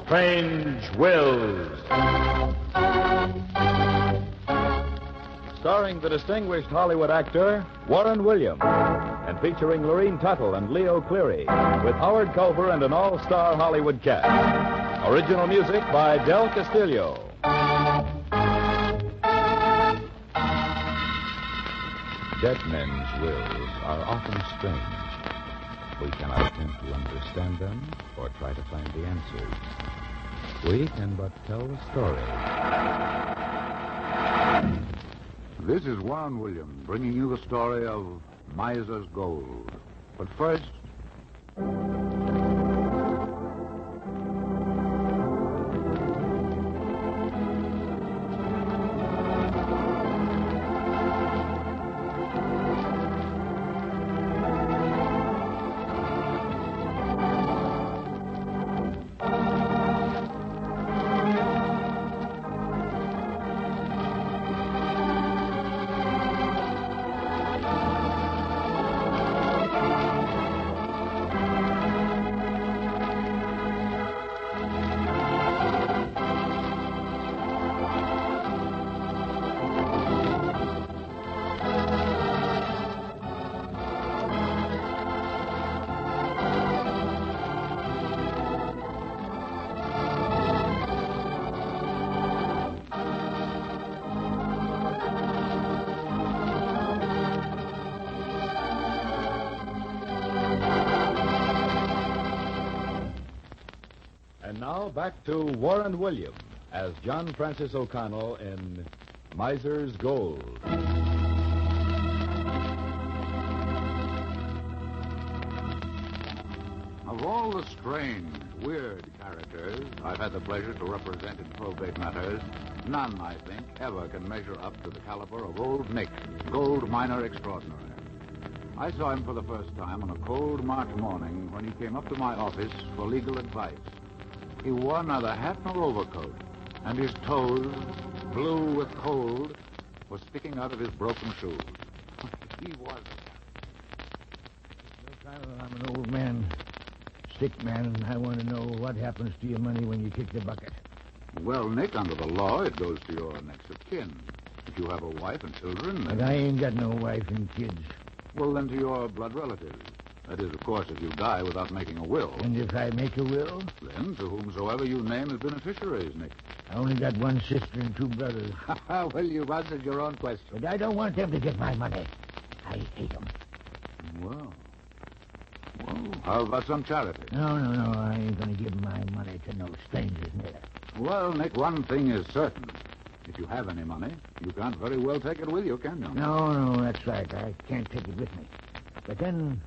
Strange Wills. Starring the distinguished Hollywood actor Warren Williams, and featuring Lorene Tuttle and Leo Cleary, with Howard Culver and an all-star Hollywood cast. Original music by Del Castillo. Dead men's wills are often strange. We cannot attempt to understand them or try to find the answers. We can but tell the story. This is Warren Williams bringing you the story of Miser's Gold. But first... And now back to Warren Williams as John Francis O'Connell in Miser's Gold. Of all the strange, weird characters I've had the pleasure to represent in probate matters, none, I think, ever can measure up to the caliber of Old Nick, gold miner extraordinary. I saw him for the first time on a cold March morning when he came up to my office for legal advice. He wore neither hat nor overcoat, and his toes, blue with cold, were sticking out of his broken shoes. He was... I'm an old man, sick man, and I want to know what happens to your money when you kick the bucket. Well, Nick, under the law, it goes to your next of kin. If you have a wife and children, then... But I ain't got no wife and kids. Well, then to your blood relatives. That is, of course, if you die without making a will. And if I make a will? Then to whomsoever you name as beneficiaries, Nick. I only got one sister and two brothers. Well, you've answered your own question. But I don't want them to get my money. I hate them. Well, how about some charity? No. I ain't going to give my money to no strangers neither. Well, Nick, one thing is certain. If you have any money, you can't very well take it with you, can you? No, that's right. I can't take it with me. But then...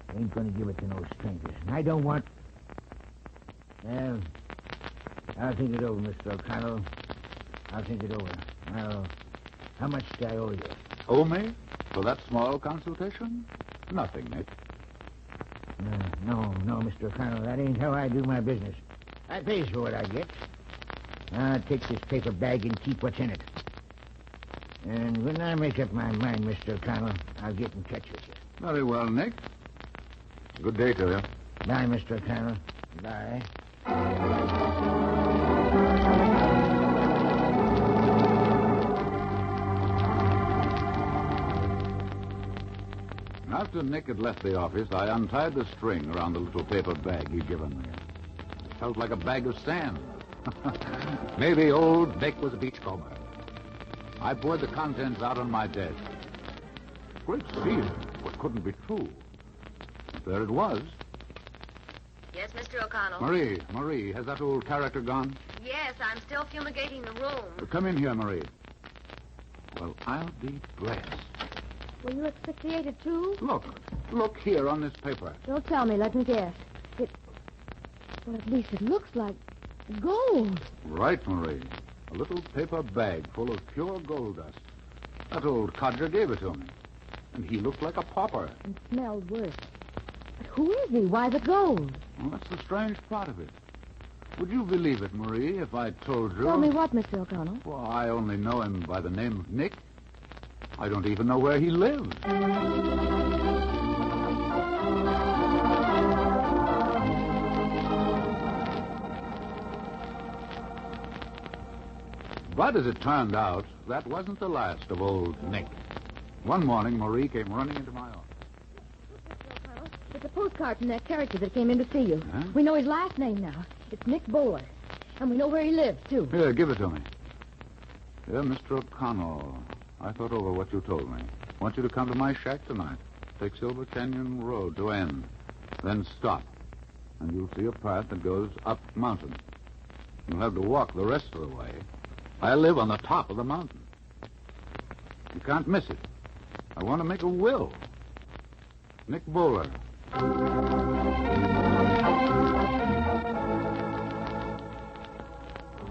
I ain't going to give it to no strangers. And I don't want... Well, I'll think it over, Mr. O'Connell. I'll think it over. Now, how much do I owe you? Owe me? For that small consultation? Nothing, Nick. No, Mr. O'Connell. That ain't how I do my business. I pays for what I get. Now, take this paper bag and keep what's in it. And when I make up my mind, Mr. O'Connell, I'll get in touch with you. Very well, Nick. Good day to you. Bye, Mr. O'Connell. Bye. After Nick had left the office, I untied the string around the little paper bag he'd given me. It felt like a bag of sand. Maybe old Nick was a beachcomber. I poured the contents out on my desk. Great Caesar, what couldn't be true? There it was. Yes, Mr. O'Connell. Marie, has that old character gone? Yes, I'm still fumigating the room. Come in here, Marie. Well, I'll be blessed. Were you asphyxiated, too? Look here on this paper. Don't tell me. Let me guess. Well, at least it looks like gold. Right, Marie. A little paper bag full of pure gold dust. That old codger gave it to me. And he looked like a pauper. And smelled worse. But who is he? Why the gold? Well, that's the strange part of it. Would you believe it, Marie, if I told you... Tell me what, Mr. O'Connell? Well, I only know him by the name of Nick. I don't even know where he lives. But as it turned out, that wasn't the last of old Nick. One morning, Marie came running into my office. It's a postcard from that character that came in to see you. Huh? We know his last name now. It's Nick Bowler. And we know where he lives, too. Here, give it to me. Dear Mr. O'Connell, I thought over what you told me. I want you to come to my shack tonight. Take Silver Canyon Road to end. Then stop. And you'll see a path that goes up mountain. You'll have to walk the rest of the way. I live on the top of the mountain. You can't miss it. I want to make a will. Nick Bowler.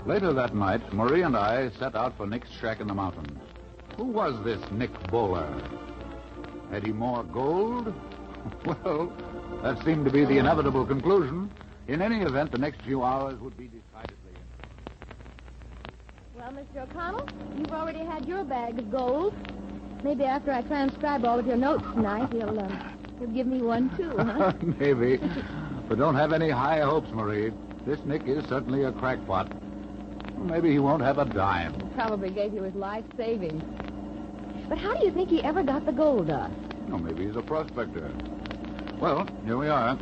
Later that night, Marie and I set out for Nick's shack in the mountains. Who was this Nick Bowler? Had he more gold? Well, that seemed to be the inevitable conclusion. In any event, the next few hours would be decidedly interesting. Well, Mr. O'Connell, you've already had your bag of gold. Maybe after I transcribe all of your notes tonight, you'll give me one, too, huh? Maybe. But don't have any high hopes, Marie. This Nick is certainly a crackpot. Maybe he won't have a dime. Probably gave you his life savings. But how do you think he ever got the gold dust? Oh, maybe he's a prospector. Well, here we are.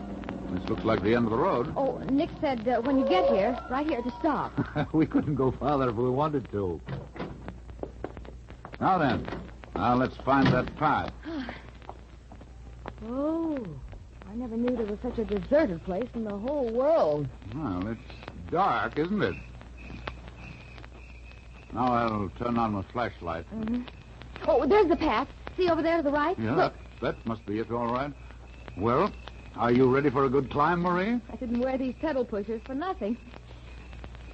This looks like the end of the road. Oh, Nick said when you get here, right here to stop. We couldn't go farther if we wanted to. Now then, let's find that path. Oh, I never knew there was such a deserted place in the whole world. Well, it's dark, isn't it? Now I'll turn on my flashlight. Mm-hmm. Oh, there's the path. See over there to the right? Yeah, that must be it, all right. Well, are you ready for a good climb, Marie? I didn't wear these pedal pushers for nothing.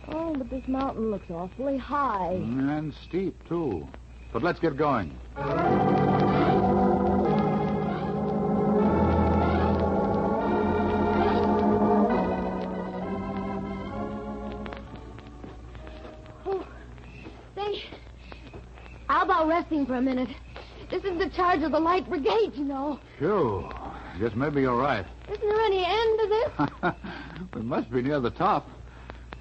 Oh, but this mountain looks awfully high. And steep, too. But let's get going. How about resting for a minute? This is the charge of the Light Brigade, you know. Phew. Guess maybe you're right. Isn't there any end to this? We must be near the top.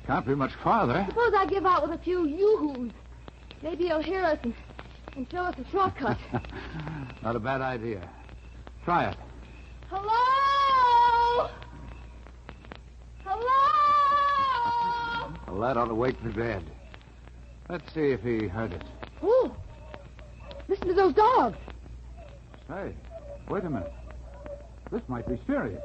Can't be much farther. Suppose I give out with a few yoo-hoos. Maybe he'll hear us and show us a shortcut. Not a bad idea. Try it. Hello? Hello? Well, that ought to wake the dead. Let's see if he heard it. Oh, listen to those dogs. Hey, wait a minute. This might be serious.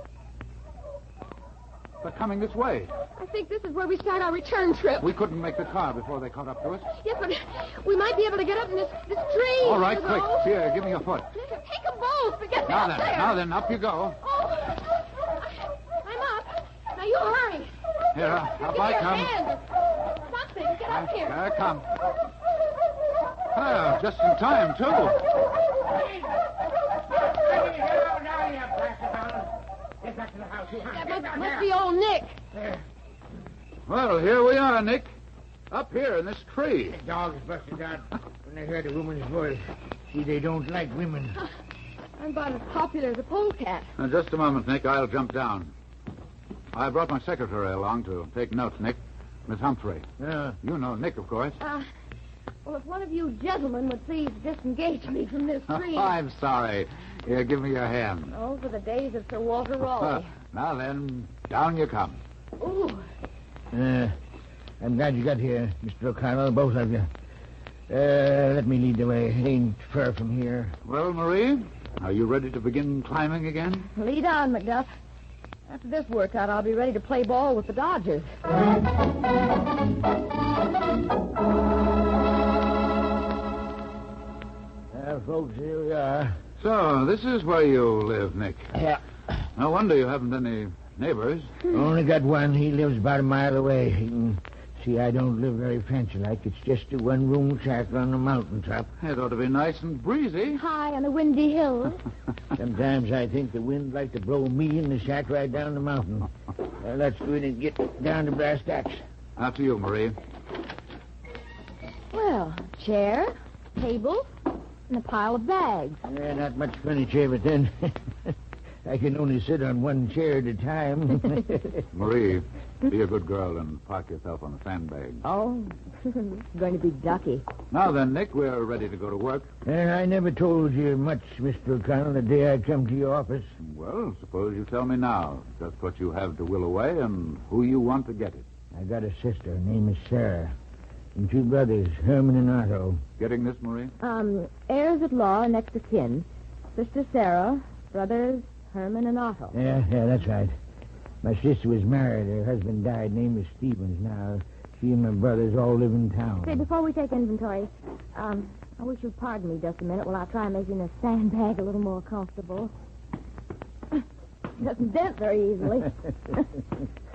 They're coming this way. I think this is where we start our return trip. We couldn't make the car before they caught up to us. Yes, but we might be able to get up in this tree. All right, you quick. know. Here, give me your foot. Take them both. Forget Now that then, there. now then, up you go. Oh, I'm up. Now you hurry. Here, up Give me I your come. hand. Something. Get up here. Here I come. Oh, just in time, too. That must be old Nick. Well, here we are, Nick. Up here in this tree. The dogs busted out when they heard a woman's voice. See, they don't like women. I'm about as popular as a polecat. Now, just a moment, Nick. I'll jump down. I brought my secretary along to take notes, Nick. Miss Humphrey. Yeah. You know Nick, of course. Well, if one of you gentlemen would please disengage me from this tree. I'm sorry. Here, give me your hand. Oh, for the days of Sir Walter Raleigh. Now then, down you come. Ooh. I'm glad you got here, Mr. O'Connell, both of you. Let me lead the way. It ain't far from here. Well, Marie, are you ready to begin climbing again? Lead on, Macduff. After this workout, I'll be ready to play ball with the Dodgers. Folks, here we are. So, this is where you live, Nick. Yeah. No wonder you haven't any neighbors. Only got one. He lives about a mile away. You can see I don't live very fancy-like. It's just a one-room shack on the mountaintop. It ought to be nice and breezy. High on a windy hill. Sometimes I think the wind like to blow me in the shack right down the mountain. Let's go in and get down to brass tacks. After you, Marie. Well, chair, table, and a pile of bags. Not much furniture, but then I can only sit on one chair at a time. Marie, be a good girl and park yourself on a sandbag. Oh, it's going to be ducky. Now then, Nick, we're ready to go to work. I never told you much, Mr. O'Connell, the day I come to your office. Well, suppose you tell me now just what you have to will away and who you want to get it. I got a sister. Her name is Sarah. And 2 brothers, Herman and Otto. Getting this, Marie? Heirs at law, next of kin. Sister Sarah, brothers Herman and Otto. Yeah, that's right. My sister was married. Her husband died. Name was Stevens. Now, she and my brothers all live in town. Say, before we take inventory, I wish you'd pardon me just a minute while I try making a sandbag a little more comfortable. It doesn't dent very easily.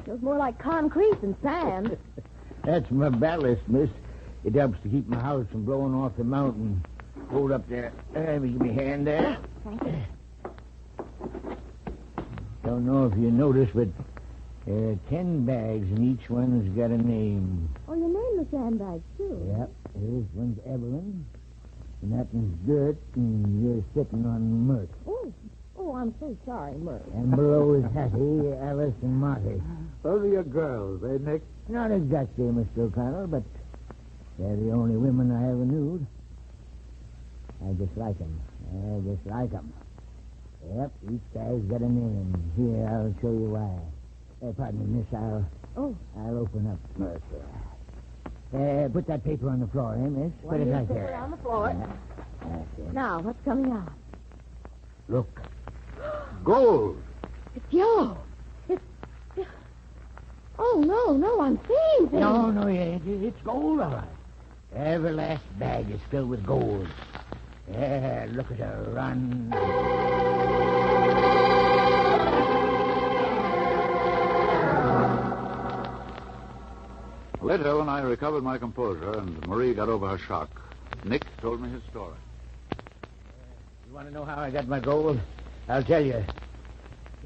Feels more like concrete than sand. That's my ballast, miss. It helps to keep my house from blowing off the mountain. Hold up there. Let me give me a hand there. Thank you. Don't know if you noticed, but there are 10 bags, and each one's got a name. Oh, you named the sandbags, too. Yep. This one's Evelyn, and that one's Gert, and you're sitting on Mert. Oh, I'm so sorry, Murray. And below is Hattie, Alice, and Marty. Those are your girls, eh, Nick? Not exactly, Mr. O'Connell, but they're the only women I ever knew. I just like 'em. Yep, each guy's got a name. Here, I'll show you why. Pardon me, miss, I'll open up Mert there. Put that paper on the floor, miss? Put it right there. On the floor. That's it. Now, what's coming out? Look. Gold! It's yellow. It's... Oh, no, I'm seeing things. No, you ain't. It's gold, all right. Every last bag is filled with gold. Yeah, look at her run. Later, when I recovered my composure and Marie got over her shock, Nick told me his story. You want to know how I got my gold? I'll tell you.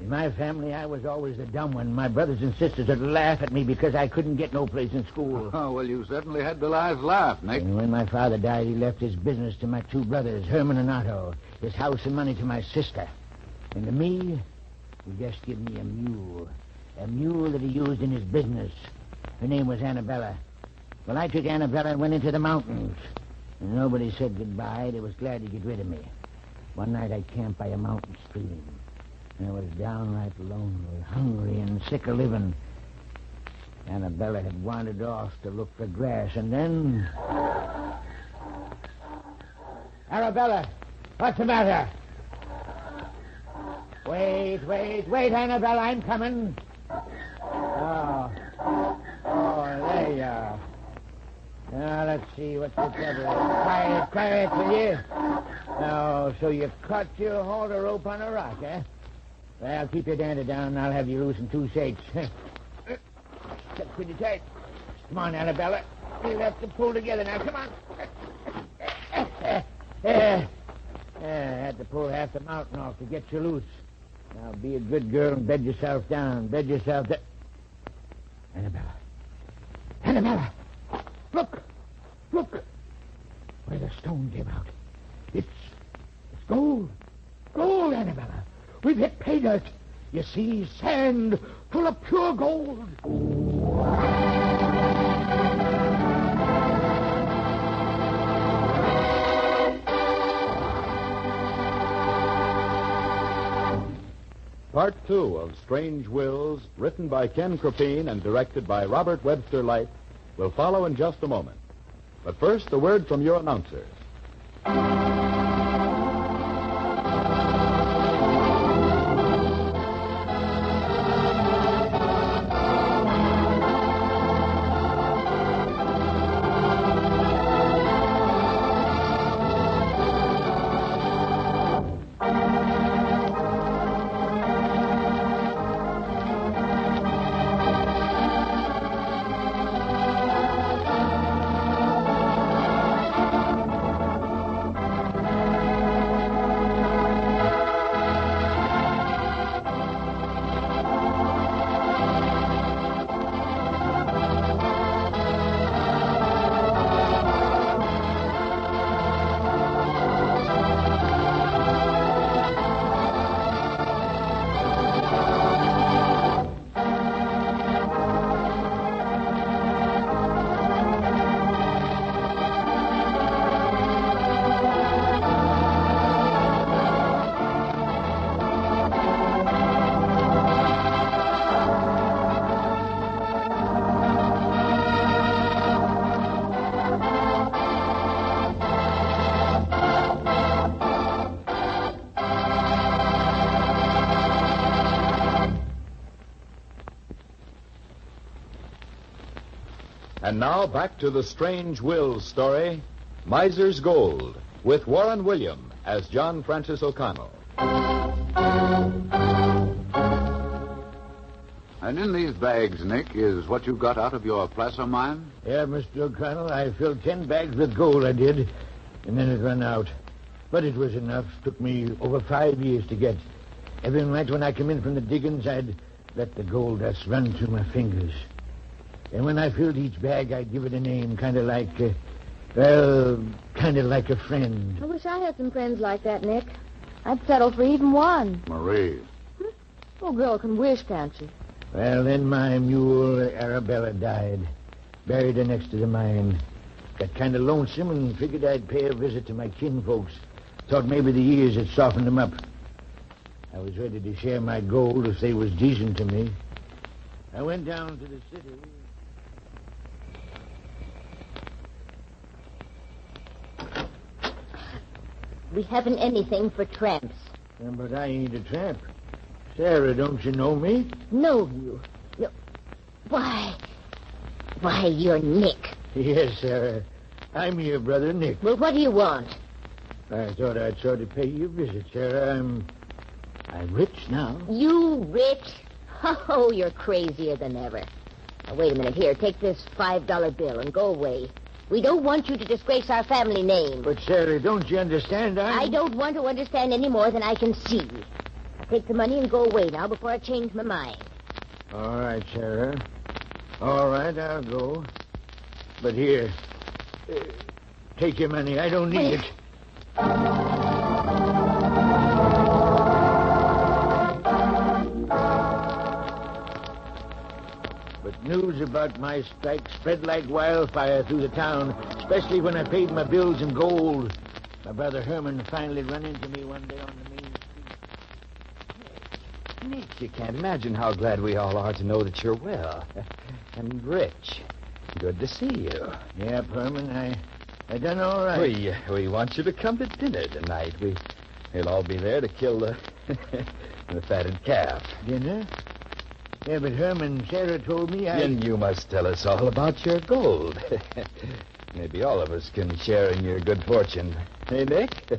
In my family, I was always the dumb one. My brothers and sisters would laugh at me because I couldn't get no place in school. Oh, well, you certainly had Delilah's laugh, Nick. And when my father died, he left his business to my 2 brothers, Herman and Otto, his house and money to my sister. And to me, he just gave me a mule that he used in his business. Her name was Annabella. Well, I took Annabella and went into the mountains. And nobody said goodbye. They was glad to get rid of me. One night I camped by a mountain stream. I was downright lonely, hungry, and sick of living. Annabella had wandered off to look for grass, and then... Arabella, what's the matter? Wait, Annabella, I'm coming. Oh, there you are. Now, let's see what's the trouble. Quiet, will you? Now, so you caught your halter rope on a rock, eh? Well, keep your dander down, and I'll have you loose in 2 shakes. Step pretty tight. Come on, Annabella. We'll have to pull together now. Come on. I had to pull half the mountain off to get you loose. Now, be a good girl and bed yourself down. Annabella. Look. Where the stone came out. It's gold. Gold, Annabella. We've hit pay dirt. You see, sand full of pure gold. Part 2 of Strange Wills, written by Ken Crepine and directed by Robert Webster Light, will follow in just a moment. But first, a word from your announcers. And now back to the strange Will's story, Miser's Gold, with Warren William as John Francis O'Connell. And in these bags, Nick, is what you got out of your placer mine? Yeah, Mr. O'Connell, I filled 10 bags with gold, I did. And then it ran out. But it was enough. Took me over 5 years to get. Every night when I come in from the diggings, I'd let the gold dust run through my fingers. And when I filled each bag, I'd give it a name, kind of like a friend. I wish I had some friends like that, Nick. I'd settle for even one. Marie. Oh, girl can wish, can't she? Well, then my mule, Arabella, died. Buried her next to the mine. Got kind of lonesome and figured I'd pay a visit to my kinfolks. Thought maybe the years had softened them up. I was ready to share my gold if they was decent to me. I went down to the city. We haven't anything for tramps. Yeah, but I ain't a tramp. Sarah, don't you know me? Know you? No. Why, you're Nick. Yes, Sarah. I'm your brother, Nick. Well, what do you want? I thought I'd sort of pay you a visit, Sarah. I'm rich now. You rich? Oh, you're crazier than ever. Now, wait a minute. Here, take this $5 bill and go away. We don't want you to disgrace our family name. But, Sarah, don't you understand? I don't want to understand any more than I can see. Now, take the money and go away now before I change my mind. All right, Sarah. All right, I'll go. But here, take your money. I don't need it. But news about my strike spread like wildfire through the town, especially when I paid my bills in gold. My brother Herman finally run into me one day on the main street. Nick, you can't imagine how glad we all are to know that you're well and rich. Good to see you. Yep, Herman, I done all right. We want you to come to dinner tonight. We'll all be there to kill the fatted calf. Dinner? Yeah, but Herman, Sarah told me Then you must tell us all about your gold. Maybe all of us can share in your good fortune. Hey, Nick?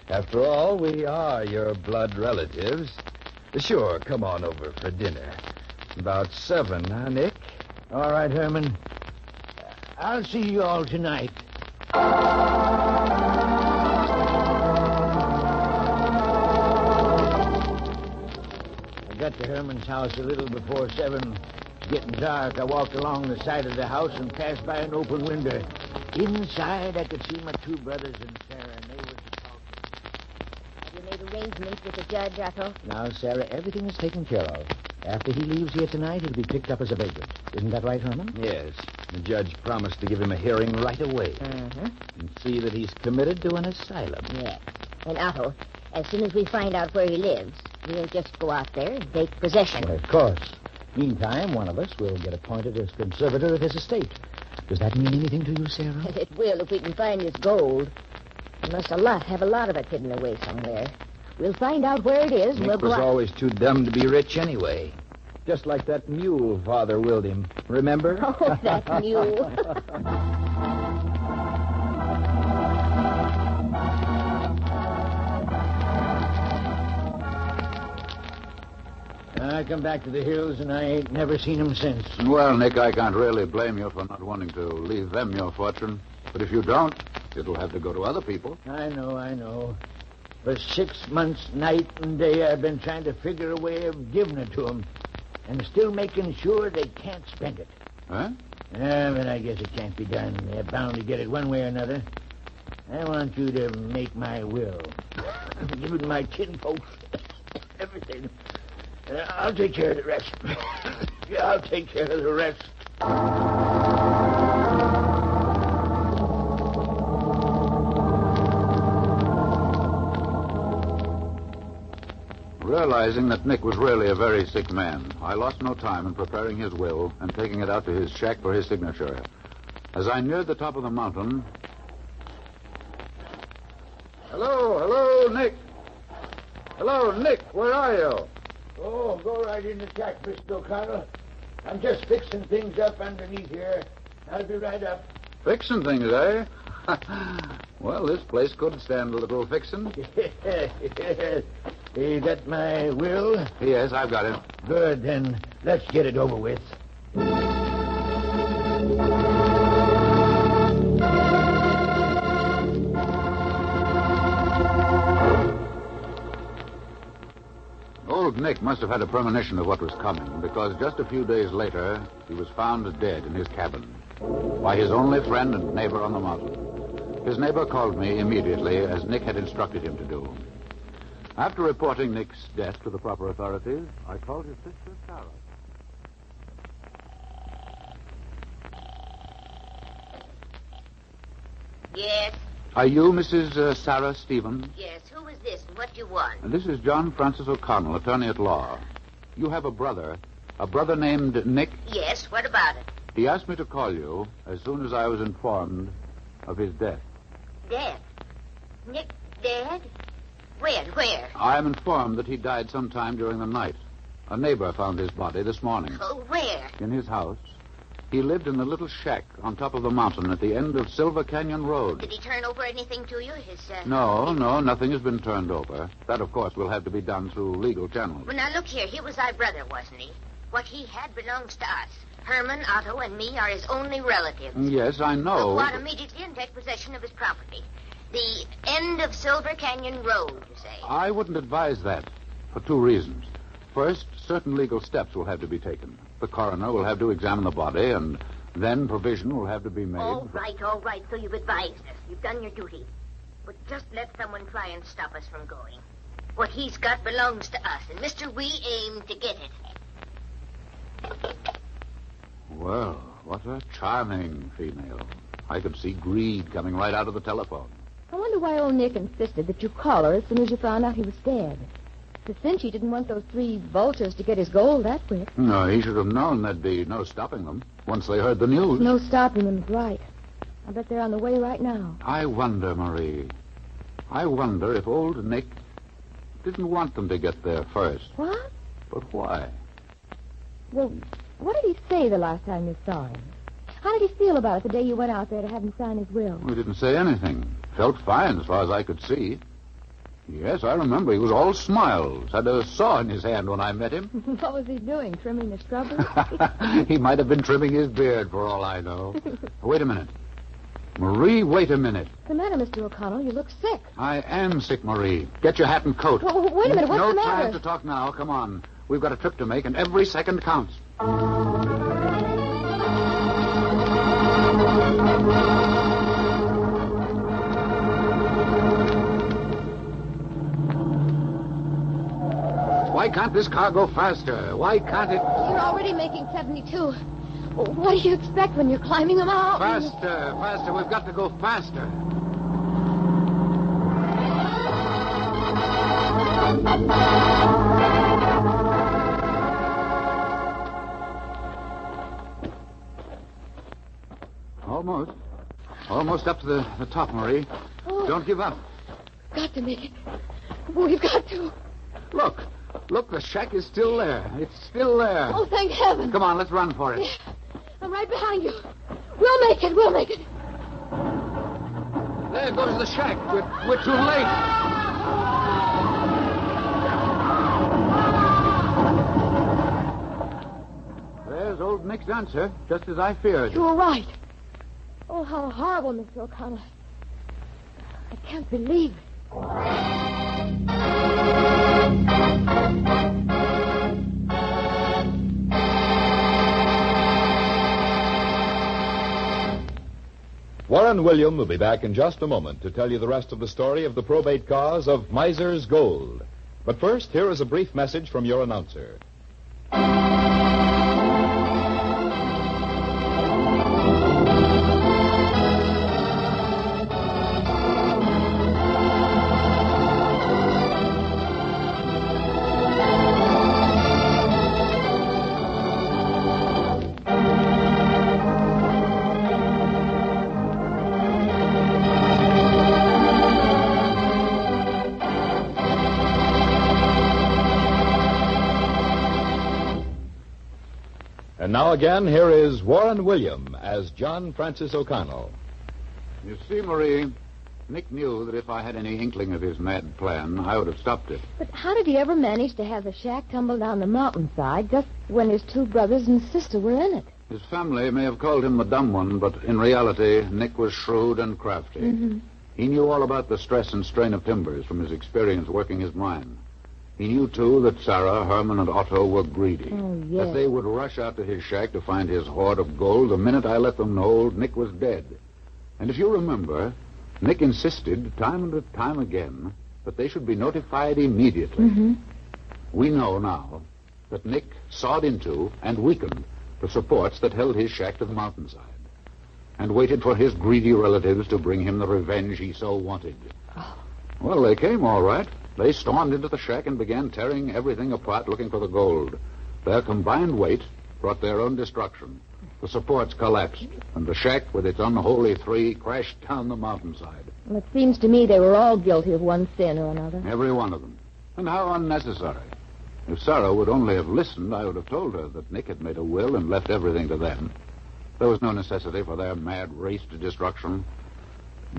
After all, we are your blood relatives. Sure, come on over for dinner. About 7, huh, Nick? All right, Herman. I'll see you all tonight. I got to Herman's house a little before 7. It's getting dark. I walked along the side of the house and passed by an open window. Inside, I could see my 2 brothers and Sarah, and they were talking. Have you made arrangements with the judge, Otto? Now, Sarah, everything is taken care of. After he leaves here tonight, he'll be picked up as a vagrant. Isn't that right, Herman? Yes. The judge promised to give him a hearing right away. Uh-huh. And see that he's committed to an asylum. Yes. And Otto, as soon as we find out where he lives, we'll just go out there and take possession. Well, of course. Meantime, one of us will get appointed as conservator of his estate. Does that mean anything to you, Sarah? It will if we can find his gold. We must have a lot of it hidden away somewhere. We'll find out where it is, and Nick we'll go was out. always too dumb to be rich anyway. Just like that mule father willed him. Remember? Oh, that mule. I come back to the hills, and I ain't never seen him since. Well, Nick, I can't really blame you for not wanting to leave them your fortune. But if you don't, it'll have to go to other people. I know. For 6 months, night and day, I've been trying to figure a way of giving it to them. And still making sure they can't spend it. Huh? Yeah, but I guess it can't be done. They're bound to get it one way or another. I want you to make my will. Give it to my kinfolks. Everything. I'll take care of the rest. Yeah, I'll take care of the rest. Realizing that Nick was really a very sick man, I lost no time in preparing his will and taking it out to his shack for his signature. As I neared the top of the mountain... Hello, Nick. Hello, Nick, where are you? Oh, go right in the shack, Mr. O'Connell. I'm just fixing things up underneath here. I'll be right up. Fixing things, eh? Well, this place could stand a little fixing. You got my will? Yes, I've got it. Good, then let's get it over with. Old Nick must have had a premonition of what was coming, because just a few days later, he was found dead in his cabin by his only friend and neighbor on the mountain. His neighbor called me immediately, as Nick had instructed him to do. After reporting Nick's death to the proper authorities, I called his sister, Sarah. Yes? Are you Mrs. Sarah Stevens? Yes. Who is this and what do you want? And this is John Francis O'Connell, attorney at law. You have a brother named Nick. Yes, what about it? He asked me to call you as soon as I was informed of his death. Dead? Nick dead? When? Where? I am informed that he died sometime during the night. A neighbor found his body this morning. Oh, where? In his house. He lived in a little shack on top of the mountain at the end of Silver Canyon Road. Did he turn over anything to you? No, nothing has been turned over. That, of course, will have to be done through legal channels. Well, now, look here. He was our brother, wasn't he? What he had belongs to us. Herman, Otto, and me are his only relatives. Yes, I know. Go out immediately and take possession of his property. The end of Silver Canyon Road, you say? I wouldn't advise that for two reasons. First, certain legal steps will have to be taken. The coroner will have to examine the body, and then provision will have to be made. All right. So you've advised us. You've done your duty. But just let someone try and stop us from going. What he's got belongs to us, and Mr. We aim to get it. Well, what a charming female. I could see greed coming right out of the telephone. I wonder why old Nick insisted that you call her as soon as you found out he was dead. The cinch he didn't want those 3 vultures to get his gold that quick. No, he should have known there'd be no stopping them once they heard the news. No stopping them is right. I bet they're on the way right now. I wonder, Marie. I wonder if old Nick didn't want them to get there first. What? But why? Well, what did he say the last time you saw him? How did he feel about it the day you went out there to have him sign his will? He didn't say anything. Felt fine as far as I could see. Yes, I remember. He was all smiles. Had a saw in his hand when I met him. What was he doing, trimming the shrubbery? He might have been trimming his beard, for all I know. Wait a minute. Marie, wait a minute. What's the matter, Mr. O'Connell? You look sick. I am sick, Marie. Get your hat and coat. Well, wait a minute. What's no the matter? time to talk now. Come on. We've got a trip to make, and every second counts. Why can't this car go faster? Why can't it... You're already making 72. What do you expect when you're climbing them out? Faster. We've got to go faster. Almost up to the top, Marie. Oh. Don't give up. Got to make it. We've got to. Look, the shack is still there. It's still there. Oh, thank heaven. Come on, let's run for it. Yeah. I'm right behind you. We'll make it. There goes the shack. We're too late. There's old Nick's answer, just as I feared. You were right. Oh, how horrible, Mr. O'Connell. I can't believe it. Warren William will be back in just a moment to tell you the rest of the story of the probate cause of Miser's Gold. But first, here is a brief message from your announcer. And now again, here is Warren William as John Francis O'Connell. You see, Marie, Nick knew that if I had any inkling of his mad plan, I would have stopped it. But how did he ever manage to have the shack tumble down the mountainside just when his two brothers and sister were in it? His family may have called him the dumb one, but in reality, Nick was shrewd and crafty. Mm-hmm. He knew all about the stress and strain of timbers from his experience working his mine. He knew, too, that Sarah, Herman, and Otto were greedy. Oh, yes. That they would rush out to his shack to find his hoard of gold the minute I let them know old Nick was dead. And if you remember, Nick insisted time and time again that they should be notified immediately. Mm-hmm. We know now that Nick sawed into and weakened the supports that held his shack to the mountainside and waited for his greedy relatives to bring him the revenge he so wanted. Oh. Well, they came all right. They stormed into the shack and began tearing everything apart looking for the gold. Their combined weight brought their own destruction. The supports collapsed, and the shack with its unholy three crashed down the mountainside. Well, it seems to me they were all guilty of one sin or another. Every one of them. And how unnecessary. If Sarah would only have listened, I would have told her that Nick had made a will and left everything to them. There was no necessity for their mad race to destruction.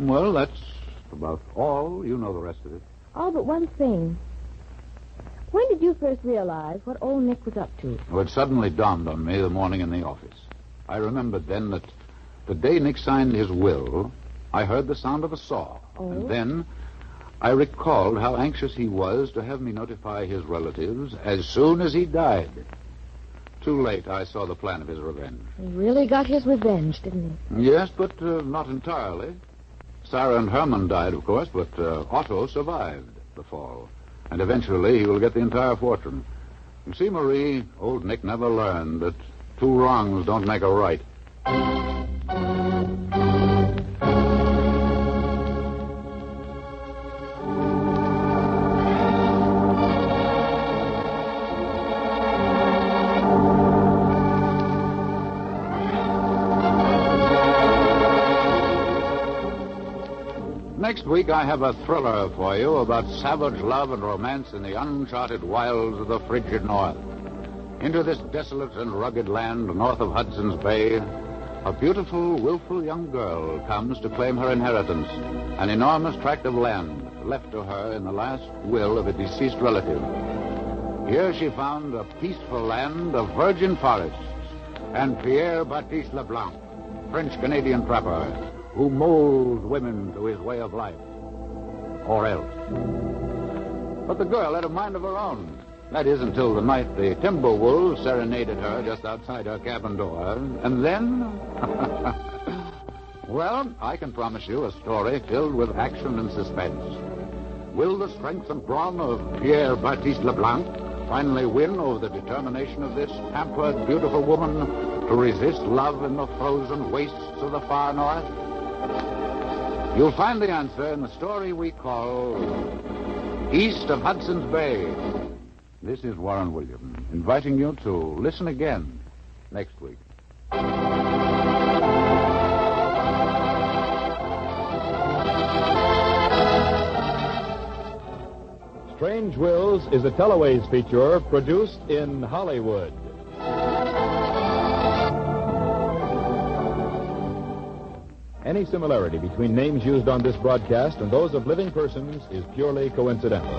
Well, that's about all. You know the rest of it. All but one thing. When did you first realize what old Nick was up to? Well, it suddenly dawned on me the morning in the office. I remembered then that the day Nick signed his will, I heard the sound of a saw. Oh? And then I recalled how anxious he was to have me notify his relatives as soon as he died. Too late, I saw the plan of his revenge. He really got his revenge, didn't he? Yes, but not entirely. Sarah and Herman died, of course, but Otto survived the fall. And eventually he will get the entire fortune. You see, Marie, old Nick never learned that two wrongs don't make a right. Next week, I have a thriller for you about savage love and romance in the uncharted wilds of the frigid North. Into this desolate and rugged land north of Hudson's Bay, a beautiful, willful young girl comes to claim her inheritance, an enormous tract of land left to her in the last will of a deceased relative. Here she found a peaceful land of virgin forests and Pierre Baptiste Leblanc, French-Canadian trapper, who molds women to his way of life. Or else. But the girl had a mind of her own. That is, until the night the timber wolves serenaded her just outside her cabin door. And then... well, I can promise you a story filled with action and suspense. Will the strength and brawn of Pierre Baptiste Leblanc finally win over the determination of this pampered, beautiful woman to resist love in the frozen wastes of the far north? You'll find the answer in the story we call East of Hudson's Bay. This is Warren William, inviting you to listen again next week. Strange Wills is a Teleways feature produced in Hollywood. Any similarity between names used on this broadcast and those of living persons is purely coincidental.